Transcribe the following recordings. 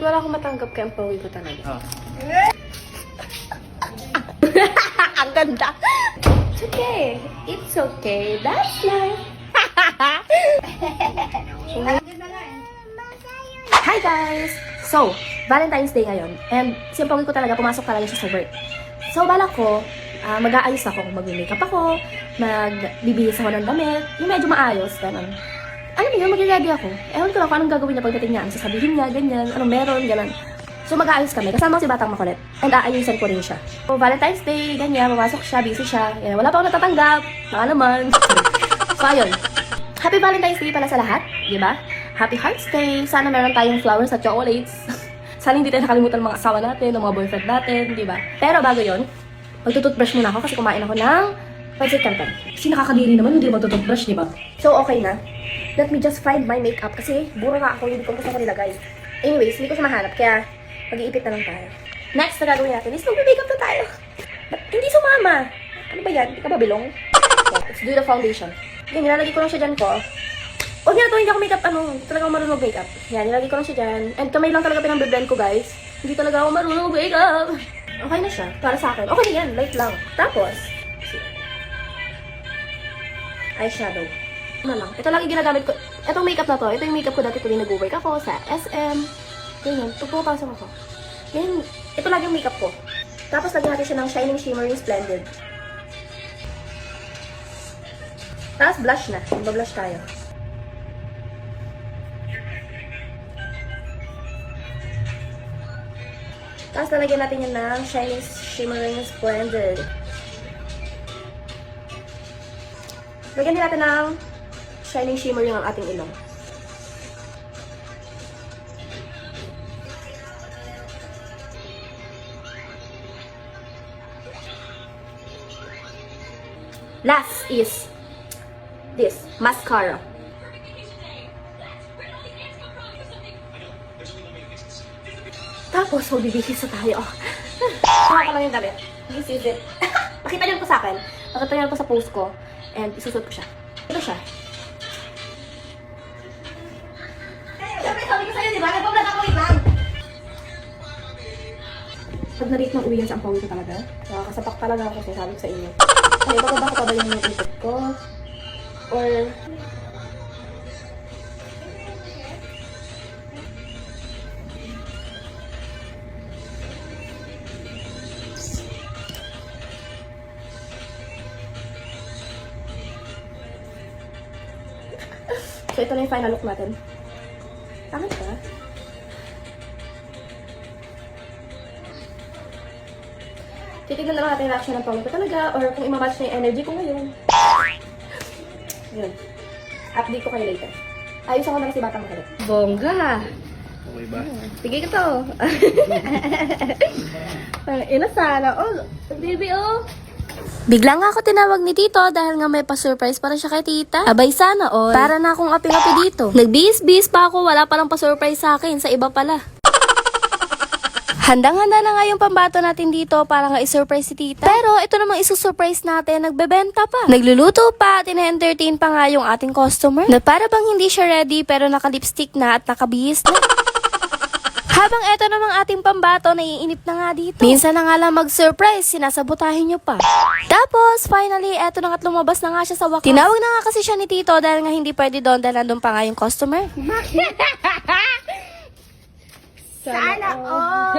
wala akong matanggap kaya ang pogi ko talaga. Ah. Ang ganda. It's okay. It's okay. That's life. Hi guys! So, Valentine's Day ngayon. And si pogi ko talaga, pumasok talaga siya sa work. So, balak ko, mag-aayos ako, mag-makeup ako, magbibihis ako ng damit, yung medyo maayos, ganun. Ano yun, mag-ready ako. Ewan ko lang kung anong gagawin niya pagdating niya. Ang sasabihin niya, ganyan, anong meron, ganun. So, mag-aayos kami. Kasama ko si Batang Makulit. And aayusin ko rin siya. So, Valentine's Day, ganyan, pumasok siya, busy siya. Wala pa ako natatanggap. Baka naman. So, ayun. Happy Valentine's Day pala sa lahat, di ba? Happy Hearts Day. Sana meron tayong flowers at chocolates. Sana hindi tayo nakalimutan ng mga asawa natin, ng mga boyfriend natin, di ba? Pero bago yon, magtututbrush muna ako kasi kumain ako ng pancit canton. Kasi nakakadiri naman, hindi magtututbrush, di ba? So, okay na. Let me just find my makeup kasi buro nga ako, hindi ko gusto ko nilagay. Anyways, hindi ko siya mahanap, kaya mag-iipit na lang tayo. Next na gagawin natin is mag-makeup na tayo. But, hindi sumama. Ano ba yan? Hindi ka ba bilong? Yeah, let's do the foundation. Yan, nilalagay ko lang siya dyan ko. Huwag niya na to, hindi ako makeup, talagang marunong makeup. Yan, nilalagay ko lang siya dyan. And kamay lang talaga pinang-blend ko, guys. Hindi talaga ako marunong makeup. Okay na siya, para sa akin. Okay na yan, light lang. Tapos, eyeshadow. Ano lang, ito lang yung ginagamit ko. Itong makeup na to, ito yung makeup ko dati tuloy nag-work ako sa SM. Ganyan, pupapasok ako. Yan, ito lang yung makeup ko. Tapos lagyan natin siya ng Shining Shimmering Splendid. Tapos blush na, mag-blush tayo. Tapos lalagyan natin yan ng Shining Shimmering Splendid. Lagyan din natin ng Shining Shimmering ang ating ilong. Last is this, mascara. Tapos, bibihis na tayo. Kuha ko lang yung damit. This is it. Pakita niyo po sa akin. Pakita niyo po sa post ko. And isusot ko siya. Ito siya. Sabi ko sa'yo, di ba? Nagpa-vlog ako lang. Pag na-rate ng uwi yan sa ampawi ko talaga, nakakasapak talaga ako kasi sabi ko sa inyo. Ay, bababa ko pa ba yung ikot ko? Or... So, ito na yung final look natin. Bakit ba? Titignan na lang natin yung reaction ng pangit ko talaga or kung imamatch na yung energy ko ngayon. Yun. Update ko kayo later. Ayos ako na si Batang Makulit. Bongga! Okay ba? Sige ko to. Ina sana. Oh, baby oh. Bigla nga ako tinawag ni Tito dahil nga may pa-surprise para siya kay Tita. Abay sana all. Para na akong api-api dito. Nagbihis-bihis pa ako, wala palang pa-surprise sa akin, sa iba pala. Handang-handa na nga yung pambato natin dito para nga i-surprise si Tita. Pero ito namang isusurprise natin, nagbebenta pa. Nagluluto pa at ina-entertain pa nga yung ating customer. Na para bang hindi siya ready pero naka-lipstick na at nakabihis na. Habang eto namang ating pambato, naiinip na nga dito. Minsan na nga lang mag-surprise, sinasabotahin nyo pa. Tapos, finally, eto na nga't lumabas na nga siya sa wakas. Tinawag na nga kasi siya ni Tito dahil nga hindi pwede doon dahil nandun pa nga yung customer. Sana all.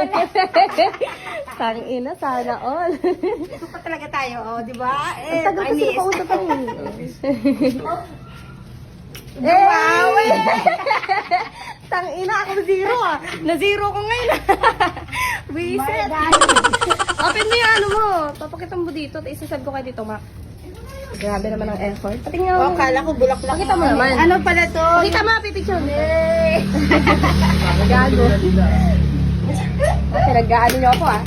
Tangina, sana all. Ito pa talaga tayo, oh, di ba? Ang tagal kasi nakausap ko eh. Wow! Tangina, ako zero ah. Na-zero ko ngayon. Wiset. Open mo yung ano mo. Papakita mo dito. Isasab ko kayo dito, Ma. Grabe naman ang effort. Patingnan Oh, mo. kala ko bulak-bulak. Pakita mo naman. Ano pala to? Pakita mo, pipicture. Gago. Pinag-gaano niyo ako ah.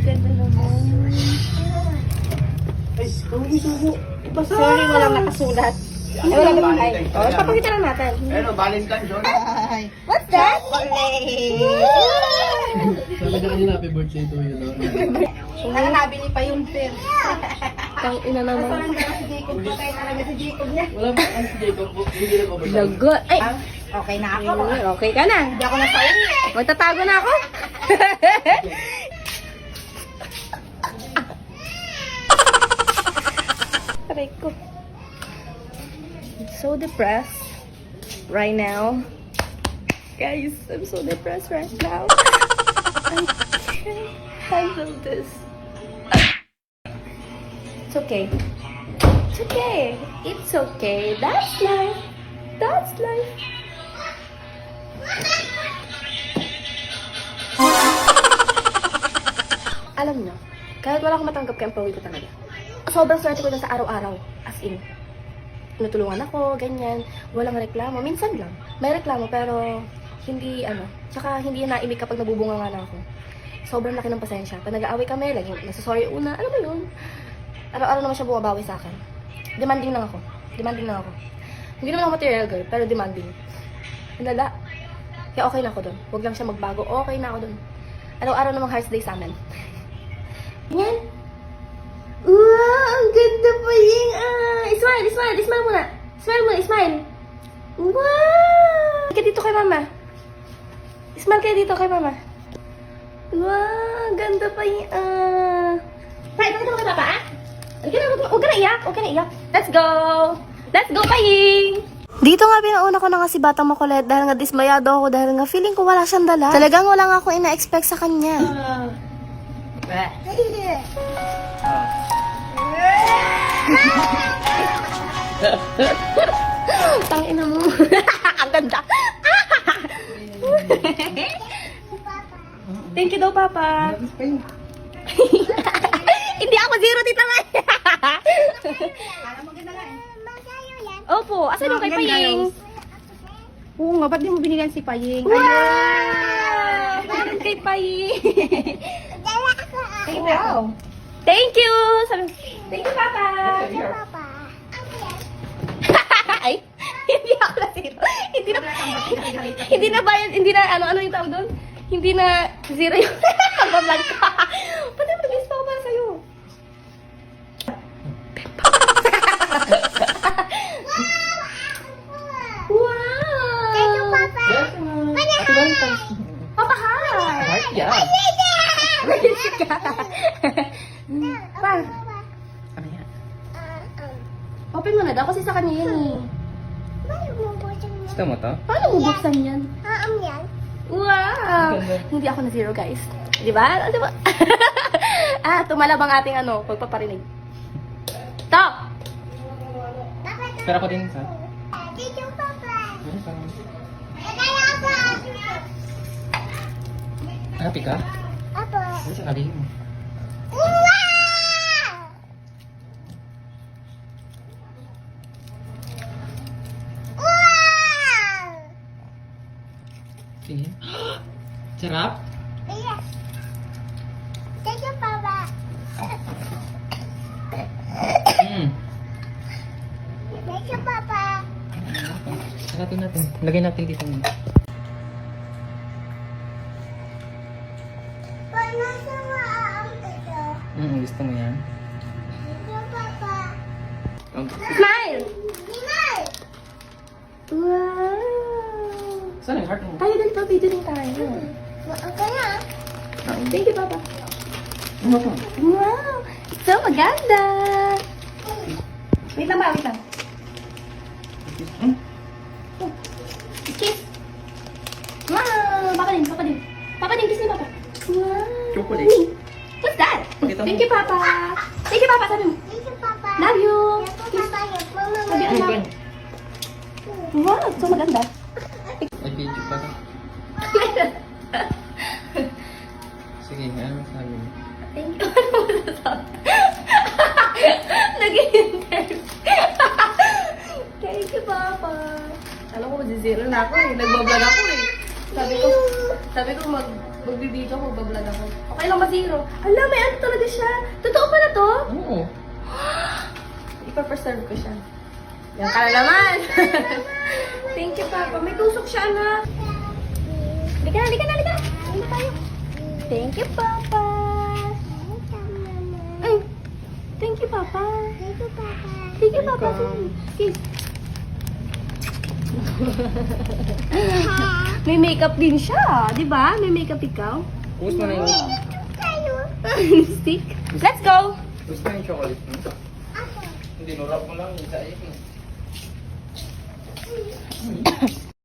Ganda naman. Sorry, walang nakasulat. Ay, wala naman. Ay, papakita lang natin. Ano, Valentine's John? Ay. What's that? Sabi na kanina, happy birthday to you. Ano, nabili pa yung pin. Tang ina naman. Surrender si Jacob ko. Tayo talaga si Jacob niya. Wala ba ang si Jacob po? Hindi na ba? Lagot. Ay, Okay na ako. okay ka na. Hindi ako nasauli. Magtatago na ako. Aray ko. I'm so depressed right now. Guys, I'm so depressed right now. I can't handle this. It's okay. It's okay. It's okay. That's life. That's life. Alam nyo, kahit wala akong matanggap kay employee ko talaga. Sobrang swerte ko na sa araw-araw. As in, tinutulungan ako, ganyan. Walang reklamo. Minsan lang. May reklamo pero hindi tsaka hindi naimik kapag nabubunga nga na ako. Sobrang laki ng pasensya. Pag nag-aaway kami, laging nasasorry una. Alam mo yun? Araw-araw naman siya bumabawi sa akin. Demanding lang ako. Hindi naman ako material girl, pero demanding. Nalala. Kaya okay na ako dun. Huwag lang siya magbago. Okay na ako dun. Araw-araw namang hearts day sa amin. Yan. Wow, ang ganda pa yung Smile muna. Smile. Wow. Kaya dito kay mama. Smile kayo dito kay mama. Wow, ganda pa yung Right, pakita mo kay papa, Huwag ka na iyak. Let's go, Paying! Dito nga pinauna ko na nga si Batang Makulit dahil nga dismayado ako dahil nga feeling ko wala siyang dala. Talagang wala nga ako ina-expect sa kanya. Tangina mo. Ang ganda. Thank you daw, Papa. Hindi ako zero, Tita May. Alam mo ganda nga eh. Opo, asan yung kay Paying? Oo nga, ba't di mo binigyan si Paying? Wow! Meron kay Paying. Wow. Thank you! Thank you, Papa! Ay, hindi ako na zero. Hindi na, ano yung tawag doon? Hindi na zero yung pag-vlog ka. Pati mo nag-miss pa ako para sa'yo. Wow! Thank you, Papa. Ate Valentine's. Papa, hi! Heart, yeah. Pa, Ano yan? open mo na daw kasi sa kanya yan eh. Gusto mo to? Paano mo buksan yan? Wow! Hindi ako na zero, guys. Di ba? Di ba? Tumalab ang ating pagpaparinig. Stop! Pero ako din, sa? Happy ka? Ano sa kali mo? Sige. Sarap? Sarapin natin. Lagay natin dito. Gusto mo yan? Smile! Wow! Saan yung heart mo? Tayo din pa, video din tayo. Thank you, Papa. Ano to? Wow! So maganda! Wait lang. Hmm? Kiss! Wow! Papa din. Kiss ni Papa. Wow! Chocolate. What's that? Pakita mo. Thank you, Papa. Sabi mo. Love you. Sabi Ano ba? anak. Wow! So maganda. May video pa. Sige, ano masabi mo? Thank you. Ano mo sasabi? Nag-interview. Thank you, Papa. Alam ko, mag-zero na ako eh. Nagbablog ako eh. Sabi ko magbibideo ako, magbablog ako. Okay lang ma-zero. Alam, may ano talaga siya. Totoo pala to? Oo. Ipapreserve ko siya. Yan ka na naman. Thank you, Papa. May tusok siya, anak. Halika na. Halika tayo. Thank you, Papa. Ay, thank you, Papa. Sige, Papa. Sige. May makeup din siya, di ba? May makeup ikaw. Ubus mo na yung... Lipstick. Let's go! Ubus mo na yung chocolate mo. Hindi, nurap mo lang. Isa yun.